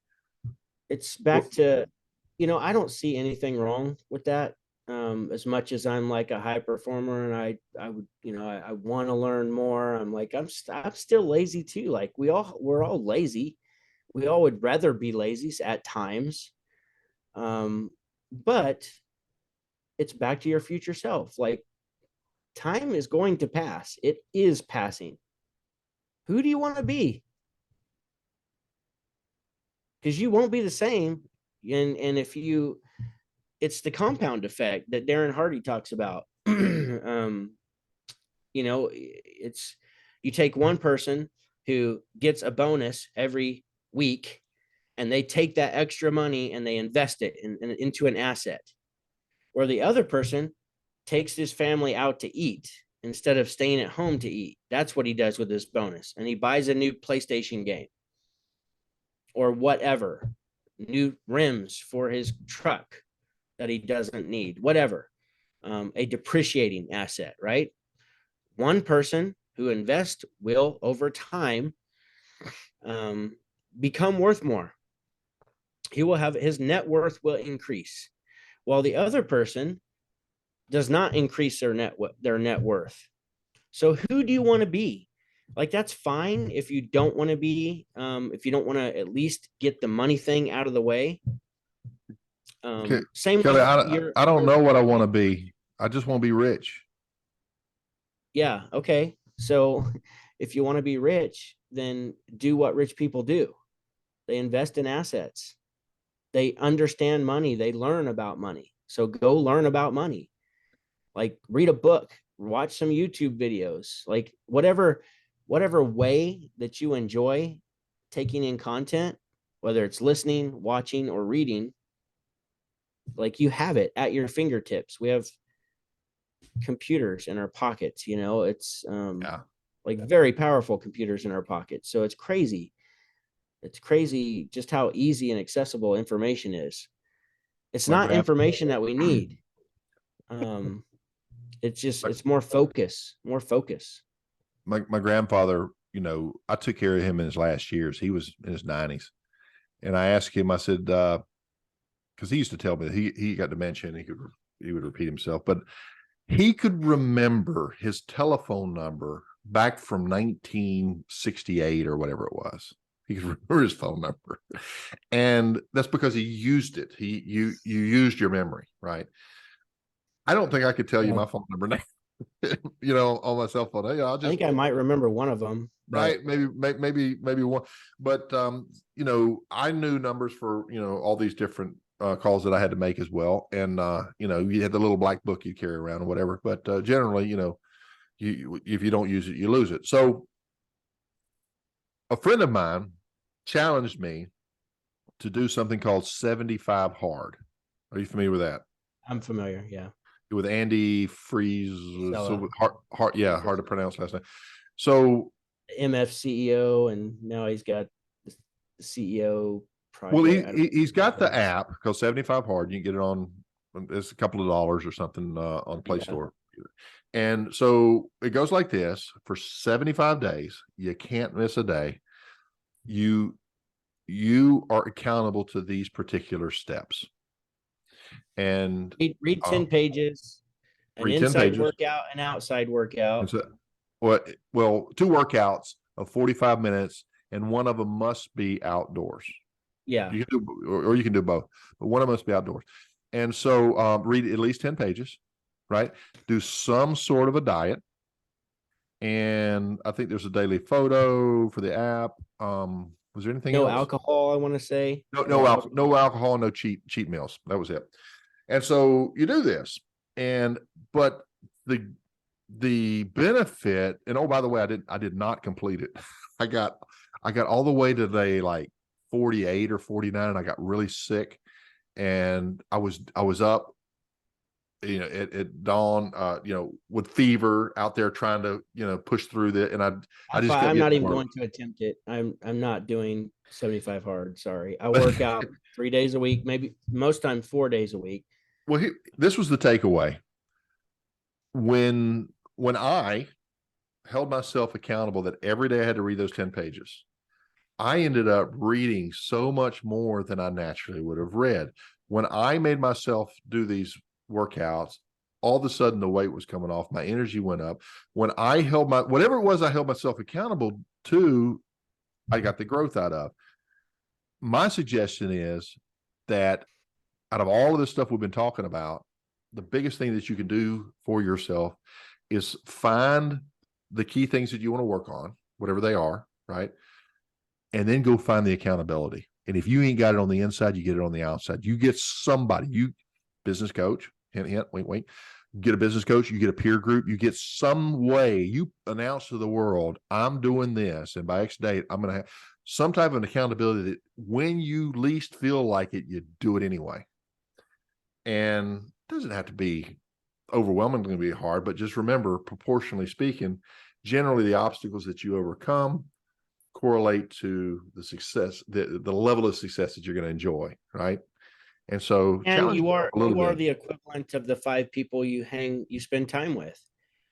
It's Well, back to, I don't see anything wrong with that. As much as I'm like a high performer, and I would, I want to learn more. I'm like, I'm still lazy too. Like, we're all lazy. We all would rather be lazy at times. But it's back to your future self. Like, time is going to pass. It is passing. Who do you want to be? Because you won't be the same. And if you, it's the compound effect that Darren Hardy talks about. It's, you take one person who gets a bonus every week, and they take that extra money and they invest it into an asset, or the other person takes his family out to eat instead of staying at home to eat. That's what he does with his bonus. And he buys a new PlayStation game or whatever, new rims for his truck that he doesn't need, whatever. A depreciating asset, right? One person who invests will over time become worth more. He will have, his net worth will increase, while the other person does not increase their net worth. So who do you want to be? Like, that's fine if you don't want to be, if you don't want to at least get the money thing out of the way. Same Kelley, with I don't know what I want to be. I just want to be rich. Yeah. Okay. So if you want to be rich, then do what rich people do. They invest in assets. They understand money. They learn about money. So go learn about money. Like, read a book, watch some YouTube videos, like whatever way that you enjoy taking in content, whether it's listening, watching, or reading, like, you have it at your fingertips. We have computers in our pockets, it's like very powerful computers in our pockets. So it's crazy just how easy and accessible information is. It's not information that we need. It's more focus. My grandfather, I took care of him in his last years. He was in his 90s. And I asked him, I said, because he used to tell me that he got dementia and he would repeat himself, but he could remember his telephone number back from 1968 or whatever it was. He could remember his phone number. And that's because he used it. You used your memory, right? I don't think I could tell you my phone number now, on my cell phone. I think I might remember one of them. Right. Maybe one. But, I knew numbers for, all these different calls that I had to make as well. And, you had the little black book you carry around or whatever. But generally, if you don't use it, you lose it. So a friend of mine challenged me to do something called 75 hard. Are you familiar with that? I'm familiar. Yeah. With Andy Freeze. So hard to pronounce last name. So MF CEO, and now he's got the CEO project. Well, he's got the app called 75 Hard. You can get it on, it's a couple of dollars or something on Play Store. And so it goes like this: for 75 days, you can't miss a day. You are accountable to these particular steps. And read 10 pages, an inside workout, an outside workout. Well, 2 workouts of 45 minutes, and one of them must be outdoors. Yeah. You can do, or you can do both, but one of them must be outdoors. And so read at least 10 pages, right? Do some sort of a diet. And I think there's a daily photo for the app. Was there anything else? No alcohol, I want to say. No alcohol, no cheat meals. That was it. And so you do this, but the benefit, and oh, by the way, I did not complete it. I got all the way to day like 48 or 49, and I got really sick, and I was up, at dawn, with fever out there trying to, push through the, and I'm not even going to attempt it. I'm not doing 75 hard. Sorry. I work out 3 days a week, maybe most times 4 days a week. Well, this was the takeaway. When I held myself accountable that every day I had to read those 10 pages, I ended up reading so much more than I naturally would have read. When I made myself do these workouts, all of a sudden the weight was coming off, my energy went up. When I held whatever it was I held myself accountable to, I got the growth out of. My suggestion is that out of all of this stuff we've been talking about, the biggest thing that you can do for yourself is find the key things that you want to work on, whatever they are, right? And then go find the accountability. And if you ain't got it on the inside, you get it on the outside. You get somebody, business coach, hint, hint, wink, wink. Get a business coach, you get a peer group, you get some way, you announce to the world, I'm doing this, and by X date, I'm going to have some type of accountability that when you least feel like it, you do it anyway. And it doesn't have to be overwhelmingly be hard, but just remember, proportionally speaking, generally the obstacles that you overcome correlate to the success, the level of success that you're going to enjoy, right? And so And challenge yourself a little bit. the equivalent of the 5 people you spend time with.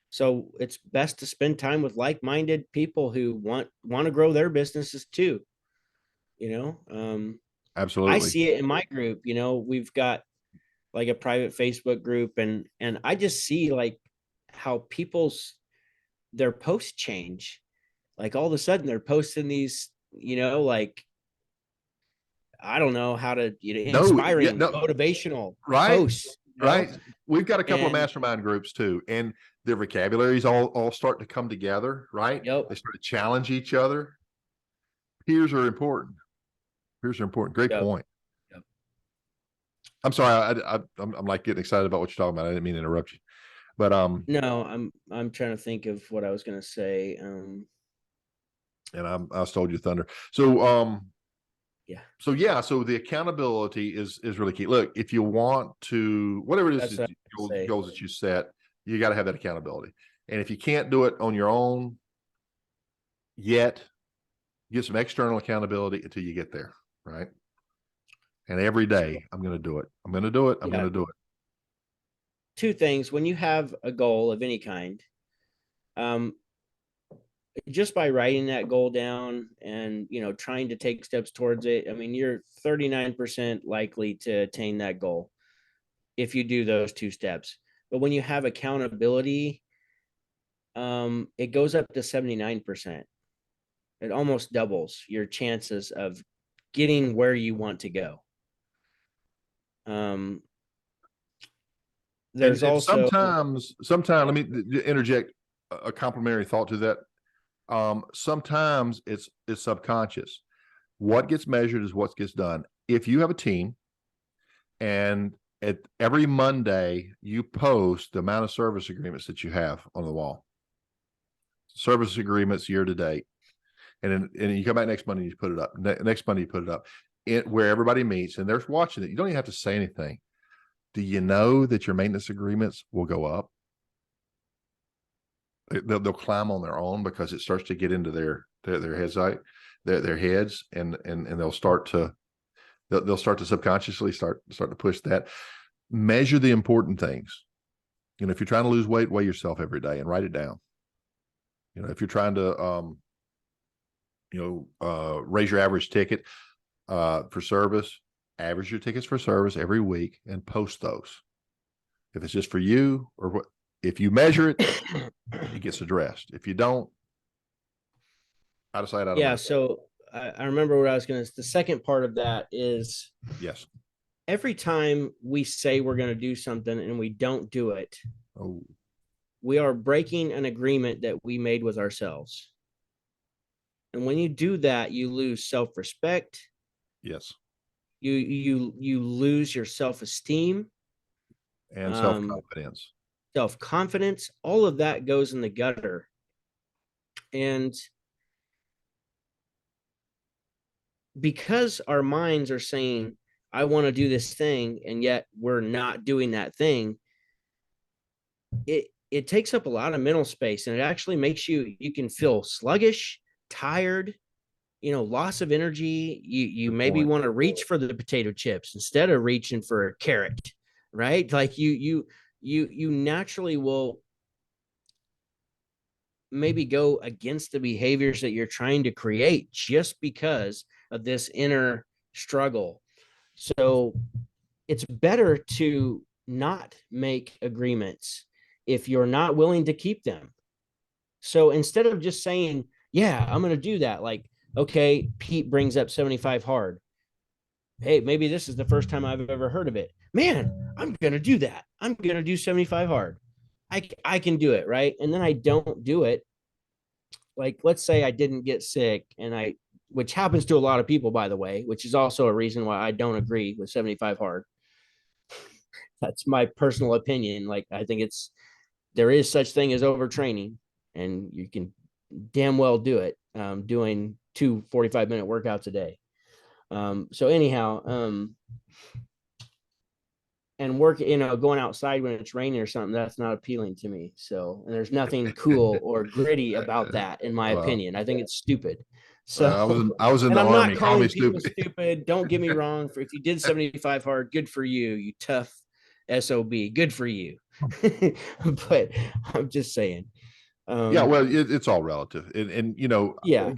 So it's best to spend time with like-minded people who want to grow their businesses too. I Absolutely. see it in my group. We've got like a private Facebook group, and I just see like how their posts change. Like all of a sudden they're posting these, like, I don't know how to, No, yeah, inspiring, no, motivational right, posts, right. We've got a couple of and mastermind groups too, and their vocabularies all start to come together, right? yep, They start to challenge each other. Peers are important. Peers are important. Great yep, point. yep. I'm sorry. I'm like getting excited about what you're talking about. I didn't mean to interrupt you, but No, I'm trying to think of what I was going to say. and I stole your thunder. So Yeah, so the accountability is really key. Look, if you want to, whatever it is, that's what I was gonna say. goals that you set, you got to have that accountability. And if you can't do it on your own yet, get some external accountability until you get there, right? And every So, day, I'm going to do it. I'm going to do it. I'm going yeah, to do it. 2 things. When you have a goal of any kind, um, just by writing that goal down and trying to take steps towards it, I mean, you're 39% likely to attain that goal if you do those 2 steps. But when you have accountability, it goes up to 79%. It almost doubles your chances of getting where you want to go. There's And also sometimes, let me interject a complimentary thought to that. Sometimes it's subconscious. What gets measured is what gets done. If you have a team and at every Monday you post the amount of service agreements that you have on the wall, service agreements year to date, and you come back next Monday and you put it up. Next Monday you put it up, where everybody meets and they're watching it. You don't even have to say anything. Do you know that your maintenance agreements will go up? They'll climb on their own because it starts to get into their heads, their heads, and they'll start to subconsciously start to push that. Measure the important things. If you're trying to lose weight, weigh yourself every day and write it down. If you're trying to raise your average ticket for service, average your tickets for service every week and post those. If it's just for you, or what, if you measure it, it gets addressed. If you don't, out of sight, out of mind. So I remember what I was going to, the second part of that is, yes, every time we say we're going to do something and we don't do it, oh, we are breaking an agreement that we made with ourselves. And when you do that, you lose self-respect. yes, You lose your self-esteem and self-confidence. Self-confidence. All of that goes in the gutter. And because our minds are saying, I want to do this thing, and yet we're not doing that thing, it takes up a lot of mental space, and it actually makes you can feel sluggish, tired, loss of energy. You Good maybe point. want to reach for the potato chips instead of reaching for a carrot, right? Like you naturally will maybe go against the behaviors that you're trying to create just because of this inner struggle. So it's better to not make agreements if you're not willing to keep them. So instead of just saying, yeah, I'm going to do that, like, okay, Pete brings up 75 hard. Hey, maybe this is the first time I've ever heard of it. Man, I'm going to do that. I'm going to do 75 hard. I can do it, right? And then I don't do it. Like, let's say I didn't get sick, and which happens to a lot of people, by the way, which is also a reason why I don't agree with 75 hard. That's my personal opinion. Like, I think there is such thing as overtraining, and you can damn well do it, doing 2 45-minute workouts a day. So anyhow, and work, going outside when it's raining or something, that's not appealing to me. So, and there's nothing cool or gritty about that, in my Well, opinion. I think it's stupid. So, I was in and the I'm not army. Call me calling people stupid. stupid. Don't get me wrong. For if you did 75 hard, good for you, you tough SOB. Good for you. But I'm just saying. Yeah, Um, well, it's all relative, and yeah,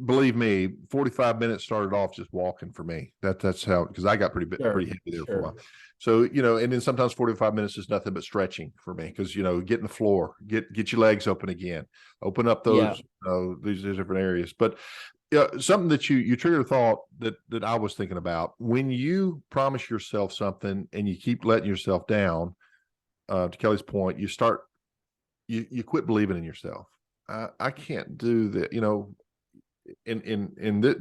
believe me, 45 minutes started off just walking for me. That's how, because I got sure, pretty heavy there for a sure. while. So and then sometimes 45 minutes is nothing but stretching for me, because get in the floor, get your legs open again, open up Yeah. these different areas. But yeah, something that you triggered a thought that I was thinking about: when you promise yourself something and you keep letting yourself down. To Kelly's point, you quit believing in yourself. I can't do that,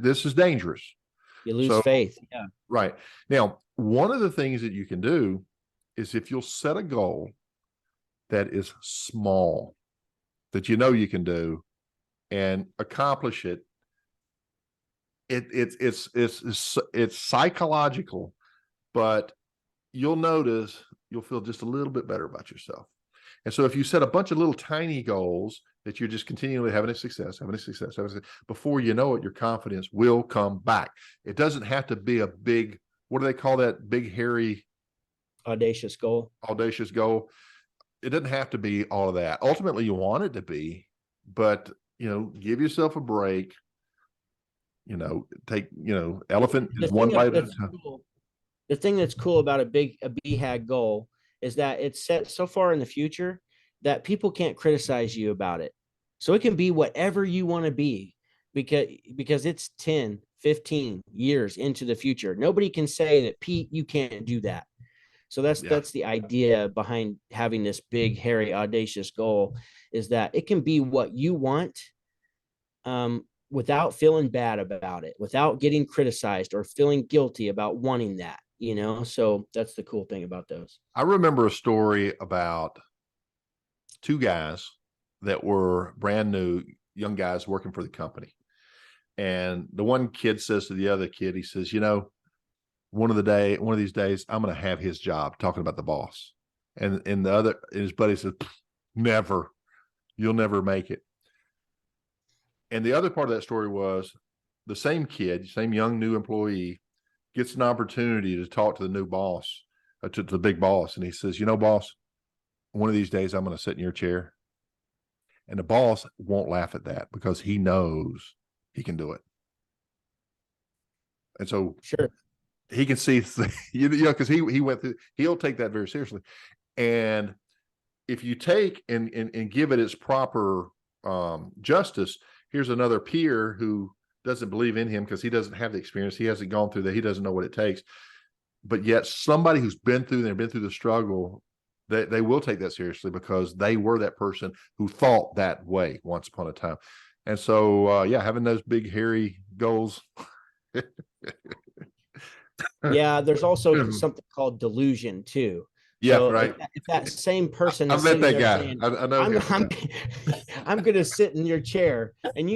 this is dangerous. You lose So, faith. Yeah. right now, one of the things that you can do is, if you'll set a goal that is small, that you can do and accomplish it. It's psychological, but you'll feel just a little bit better about yourself. And so if you set a bunch of little tiny goals that you're just continually having a success, before you know it, your confidence will come back. It doesn't have to be a big, what do they call that? Big, hairy, Audacious goal. audacious goal. It doesn't have to be all of that. Ultimately, you want it to be, but give yourself a break. Take, elephant The is one thing bite at a that's time. cool, the thing that's cool about a BHAG goal is that it's set so far in the future that people can't criticize you about it. So it can be whatever you want to be, because it's 10, 15 years into the future. Nobody can say that, Pete, you can't do that. So Yeah. that's the idea behind having this big, hairy, audacious goal, is that it can be what you want, without feeling bad about it, without getting criticized or feeling guilty about wanting that, So that's the cool thing about those. I remember a story about two guys that were brand new, young guys working for the company. And the one kid says to the other kid, he says, one of these days, I'm going to have his job, talking about the boss. And his buddy says, never, you'll never make it. And the other part of that story was, the same kid, same young new employee, gets an opportunity to talk to the new boss, to the big boss. And he says, boss, one of these days I'm going to sit in your chair. And the boss won't laugh at that, because he knows he can do it. And so Sure. he can see, because he went through, he'll take that very seriously. And if you take and give it its proper justice, here's another peer who doesn't believe in him because he doesn't have the experience. He hasn't gone through that. He doesn't know what it takes. But yet somebody who's been through the struggle, they will take that seriously, because they were that person who thought that way once upon a time. And so, having those big, hairy goals. Yeah, there's also something called delusion too. Yeah, So right. if that same person I is met sitting that there guy. saying, I know I'm him. I'm I'm gonna sit in your chair, and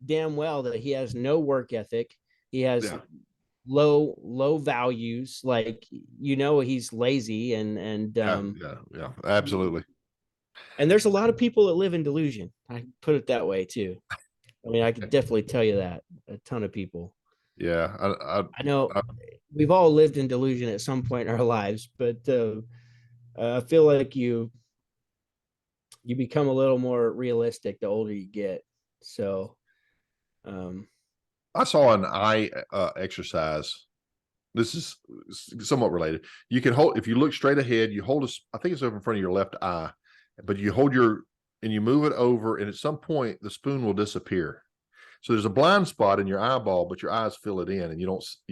damn well that he has no work ethic, he has Yeah. low values, like he's lazy, Yeah, absolutely. and there's a lot of people that live in delusion. I put it that way too. I mean, I could definitely tell you that a ton of people. Yeah, I know I we've all lived in delusion at some point in our lives, but I feel like you become a little more realistic the older you get. So, um, I saw an eye exercise. This is somewhat related. You can hold, if you look straight ahead, you hold I think it's over in front of your left eye, but you hold and you move it over, and at some point the spoon will disappear. So there's a blind spot in your eyeball, but your eyes fill it in, and you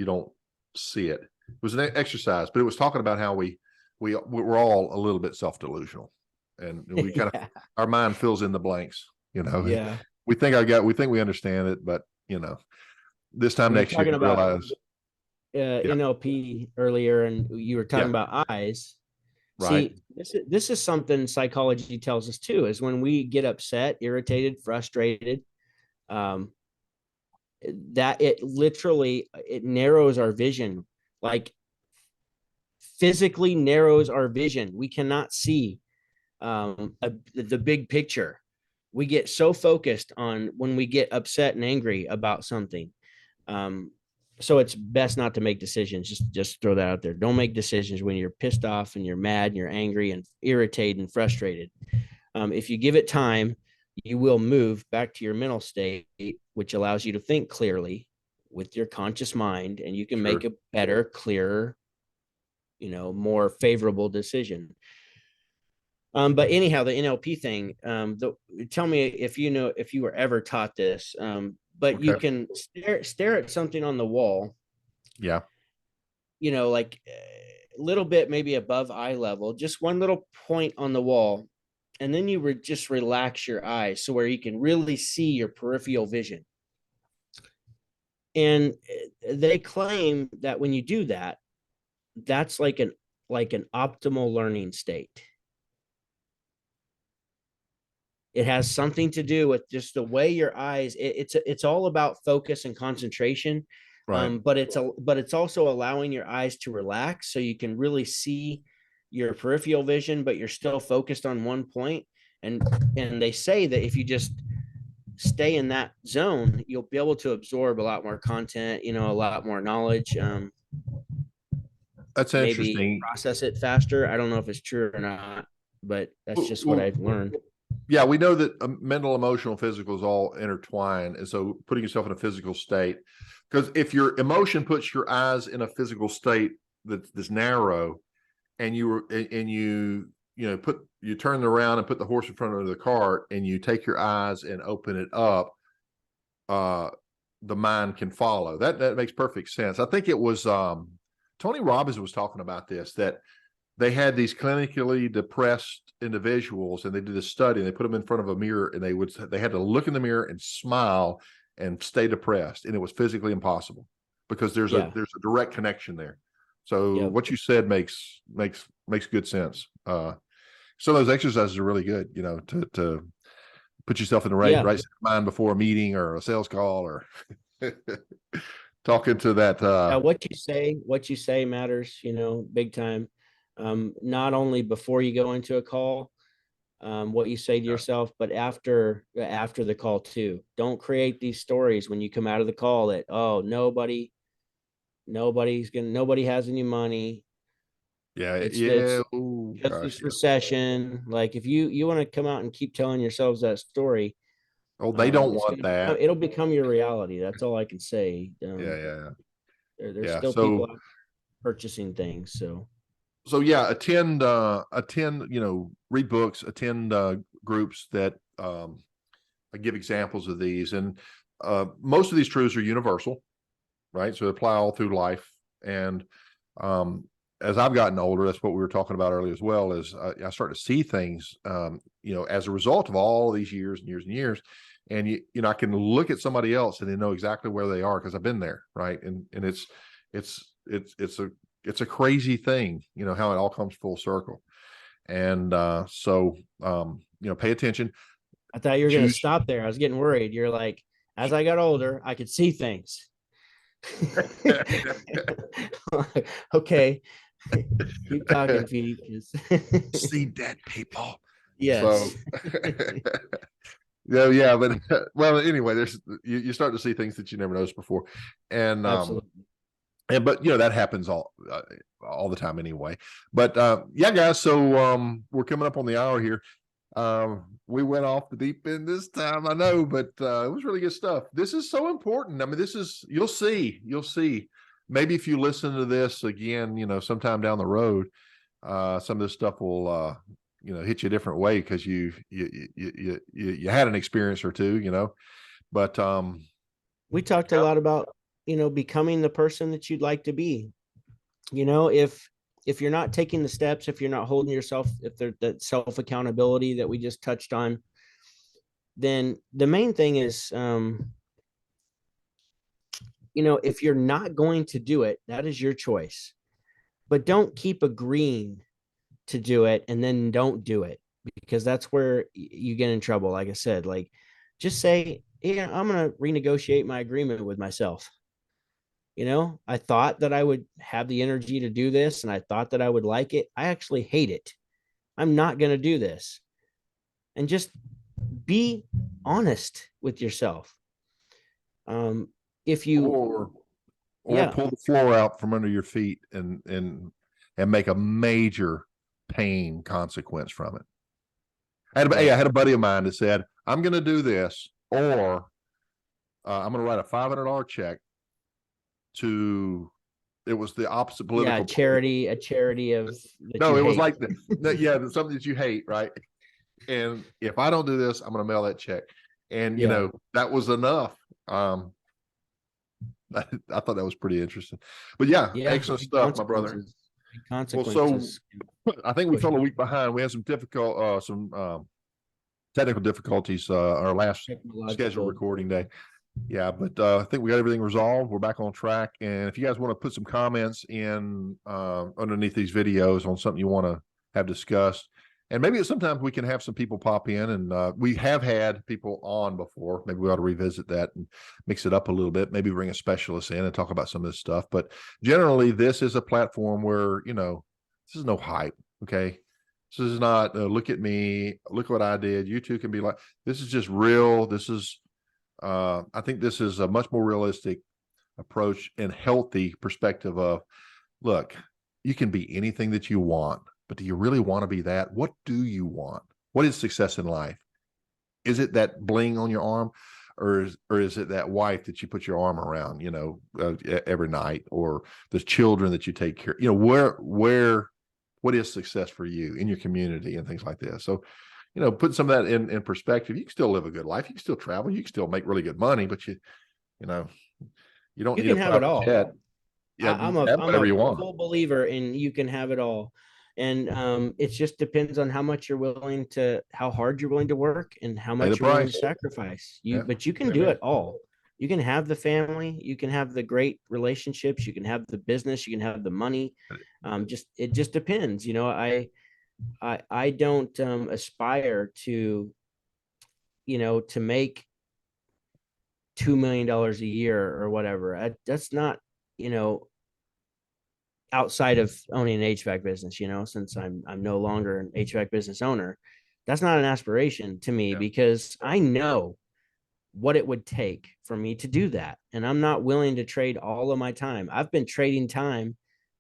don't see it. It was an exercise, but it was talking about how we're all a little bit self-delusional, and we kind of, yeah, our mind fills in the blanks. yeah. We think we understand it, but this time We were next year talking you about realize, yeah, NLP earlier, and you were talking yeah, about eyes. right, See, this is something psychology tells us too, is when we get upset, irritated, frustrated, um, that it literally, it narrows our vision like physically narrows our vision. We cannot see the big picture. We get so focused on when we get upset and angry about something. So it's best not to make decisions. Just throw that out there. Don't make decisions when you're pissed off and you're mad and you're angry and irritated and frustrated. If you give it time, you will move back to your mental state, which allows you to think clearly with your conscious mind, and you can make a better, clearer, more favorable decision. But anyhow, the NLP thing, tell me if you were ever taught this, but you can stare at something on the wall. Yeah. Like a little bit, maybe above eye level, just one little point on the wall. And then you would just relax your eyes so where you can really see your peripheral vision. And they claim that when you do that, that's like an optimal learning state. It has something to do with just the way your eyes, it's all about focus and concentration. Right. But it's also allowing your eyes to relax so you can really see your peripheral vision, but you're still focused on one point. And they say that if you just stay in that zone, you'll be able to absorb a lot more content, a lot more knowledge. That's Maybe interesting. process it faster. I don't know if it's true or not, but that's just what I've learned. Yeah, we know that mental, emotional, physical is all intertwined. And so putting yourself in a physical state, because if your emotion puts your eyes in a physical state that's narrow, and you turn around and put the horse in front of the cart, and you take your eyes and open it up, the mind can follow. That makes perfect sense. I think it was Tony Robbins was talking about this, that they had these clinically depressed individuals, and they did a study, and they put them in front of a mirror, and they had to look in the mirror and smile and stay depressed, and it was physically impossible because there's a direct connection there. So what you said makes good sense. So those exercises are really good, to put yourself in the right state of mind before a meeting or a sales call, or talking to that. What you say matters, big time. Not only before you go into a call, what you say to yourself, but after the call too. Don't create these stories when you come out of the call that, oh, nobody has any money. It's this recession. Like, if you want to come out and keep telling yourselves that story, they don't want that. It'll become your reality. That's all I can say. There's still people out purchasing things. So attend, read books, attend groups that give examples of these. And most of these truths are universal, right? So they apply all through life. And as I've gotten older, that's what we were talking about earlier as well, is I start to see things, as a result of all these years and years and years. And, I can look at somebody else and they know exactly where they are because I've been there, right? And it's a crazy thing, how it all comes full circle. And pay attention. I thought you were going to stop there. I was getting worried. You're like, as I got older, I could see things. Okay. Keep talking, Pete. See dead people. Yes. So, but well, anyway, you start to see things that you never noticed before. And absolutely. But that happens all the time anyway. But guys, so we're coming up on the hour here. We went off the deep end this time, I know, but it was really good stuff. This is so important. I mean, you'll see. Maybe if you listen to this again, sometime down the road, some of this stuff will hit you a different way because you had an experience or two, But we talked a lot about becoming the person that you'd like to be. If you're not taking the steps, if you're not holding yourself, if there's that self accountability that we just touched on, then the main thing is, if you're not going to do it, that is your choice. But don't keep agreeing to do it and then don't do it, because that's where you get in trouble. Like I said, like, just say, I'm going to renegotiate my agreement with myself. You know, I thought that I would have the energy to do this and I thought that I would like it. I actually hate it. I'm not going to do this. And just be honest with yourself. Um, if you, Or yeah, pull the floor out from under your feet and make a major pain consequence from it. Hey, I right. had a buddy of mine that said, I'm going to do this, or I'm going to write a $500 check to, it was the opposite Yeah. political. A charity of that you No, it was hate. like yeah, something that you hate, right? And if I don't do this, I'm going to mail that check. And, Yeah. that was enough. I thought that was pretty interesting, but yeah, Yeah. excellent Big stuff, my brother. consequences. Big Well, so consequences. I think we Push fell a you. week behind. We had some technical difficulties, our last scheduled Technological. recording day. Yeah, but I think we got everything resolved. We're back on track. And if you guys want to put some comments in underneath these videos on something you want to have discussed, and maybe sometimes we can have some people pop in, and we have had people on before. Maybe we ought to revisit that and mix it up a little bit. Maybe bring a specialist in and talk about some of this stuff. But generally, this is a platform where, this is no hype. Okay. This is not, look at me, look what I did. You too can be like, this is just real. This is, I think this is a much more realistic approach and healthy perspective of, look, you can be anything that you want, but do you really want to be that? What do you want? What is success in life? Is it that bling on your arm, or is it that wife that you put your arm around, every night, or the children that you take care? What is success for you in your community and things like this? So, put some of that in perspective. You can still live a good life. You can still travel. You can still make really good money, but you know, you don't You need a can have it private all. jet. Yeah, you can have I'm whatever a you want. full believer in you can have it all. And it just depends on how much you're willing to, how hard you're willing to work and how Pay the much you're willing to price. sacrifice. Yeah. But you can do it all. You can have the family, you can have the great relationships, you can have the business, you can have the money. It just depends. I don't aspire to, to make $2 million a year or whatever. That's not, you know, outside of owning an HVAC business, since I'm no longer an HVAC business owner. That's not an aspiration to me Yeah. because I know what it would take for me to do that. And I'm not willing to trade all of my time. I've been trading time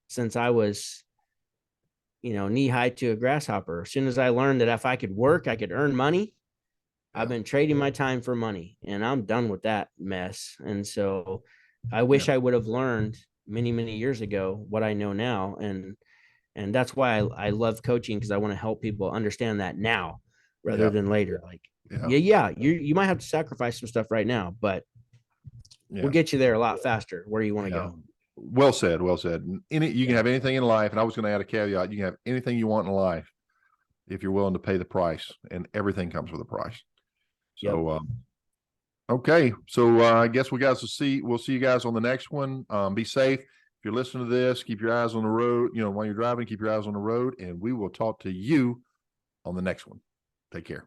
since I was, knee high to a grasshopper. As soon as I learned that if I could work, I could earn money, I've been trading my time for money, and I'm done with that mess. And so I wish I would have learned many, many years ago what I know now. And that's why I love coaching, because I want to help people understand that now rather than later. Like, you might have to sacrifice some stuff right now, but we'll get you there a lot faster where you want to go. Well said. Well said. You can have anything in life. And I was going to add a caveat. You can have anything you want in life if you're willing to pay the price, and everything comes with a price. So, okay. So, I guess we'll see you guys on the next one. Be safe. If you're listening to this, keep your eyes on the road, while you're driving, keep your eyes on the road, and we will talk to you on the next one. Take care.